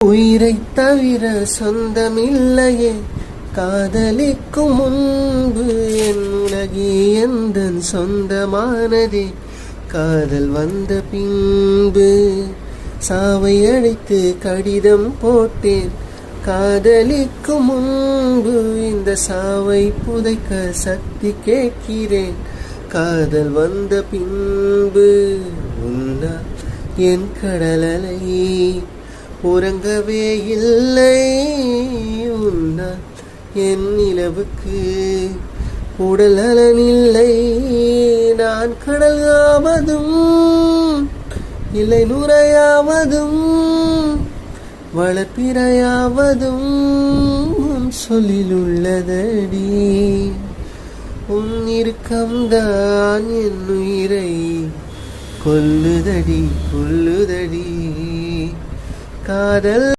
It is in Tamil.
உயிரைத் தவிர சொந்தமில்லையே, காதலிக்கும் முன்பு என் உலகே எந்தன் சொந்தமானதே. காதல் வந்த பின்பு சாவை அழைத்து கடிதம் போட்டேன். காதலிக்கும் முன்பு இந்த சாவை புதைக்க சக்தி கேட்கிறேன். காதல் வந்த பின்பு உன்னால் என் கடலலை உறங்கவே இல்லை. உன்னால் என் நிலவுக்கு உடல் நலனில்லை. நான் கடலாவதும் இல்லை நுரையாவதும் வளப்பிறையாவதும் சொல்லில் உள்ளதடி. உன் இறுக்கம்தான் என் உயிரை கொல்லுதடி கொல்லுதடி. காதல்